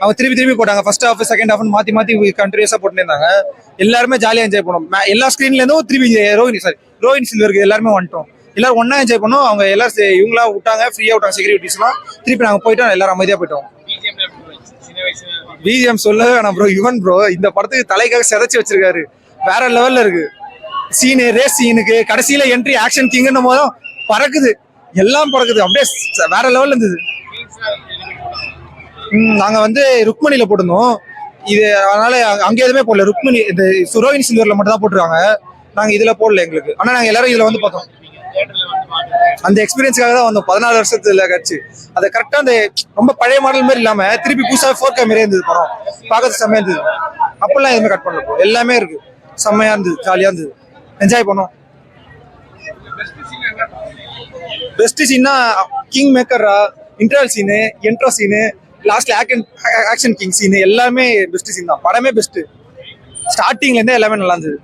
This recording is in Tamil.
அவங்க திருப்பி போட்டாங்க. ஃபர்ஸ்ட் ஹாஃப் செகண்ட் ஹாஃப் மாத்தி கண்டினியூஸா போட்டுட்டே இருந்தாங்க. எல்லாருமே ஜாலியா என்ஜாய் பண்ணோம். எல்லா ஸ்கிரீன்ல இருந்தும் திருப்பி ரோஹின் சில்வருக்கு எல்லாருமே வந்துட்டோம். எல்லாரும் ஒன்னா என்ஜாய் பண்ணோம். அவங்க எல்லாரும் இவங்களா விட்டாங்க, ஃப்ரீயா விட்டாங்க செக்யூரிட்டிஸ் எல்லாம். திருப்பி நாங்க போயிட்டோம், எல்லாரும் அமைதியா போயிட்டோம். பிஜிஎம் சொல்லவே வேணாம் ப்ரோ. யுவன் ப்ரோ இந்த படத்துக்கு தலைக்காக செதைச்சு வச்சிருக்காரு. வேற லெவல்ல இருக்கு சீனு. ரேஸ் சீனுக்கு கடைசியில என்ட்ரி ஆக்ஷன் கிங்னும் போதும் பறக்குது, எல்லாம் பறக்குது. அப்படியே வேற லெவல்ல இருந்தது. நாங்க வந்து ருக்மணியில போட்டிருந்தோம். இது அதனால அங்க எதுவுமே போடல. ருக்மணி இந்த ரோஹின் சில்வர்ல மட்டும் தான் போட்டுருக்காங்க. நாங்க இதுல போடல எங்களுக்கு. ஆனா நாங்க எல்லாரும் இதுல வந்து பார்த்தோம். அந்த எக்ஸ்பீரியன்ஸ்க்காக தான் வந்தோம். 14 வருஷத்துல கட்சி அதை கரெக்டா அந்த ரொம்ப பழைய மாடல் மாதிரி இல்லாம திருப்பி புதுசா 4K மாதிரியே இருந்தது படம். பார்க்கறது செம்மையா இருந்தது. அப்பெல்லாம் எதுவுமே கட் பண்ணல, எல்லாமே இருக்கு. செம்மையா இருந்தது, ஜாலியா இருந்தது, என்ஜாய் பண்ணோம். பெஸ்ட் சீன்னா கிங் மேக்கரா, இன்டர்வல் சீனு, என்ட்ரோ சீனு, லாஸ்ட்ல ஆக்ஷன் கிங் சீனு எல்லாமே பெஸ்ட் சீன் தான். படமே பெஸ்ட். ஸ்டார்டிங்ல இருந்தே எல்லாமே நல்லா இருந்தது.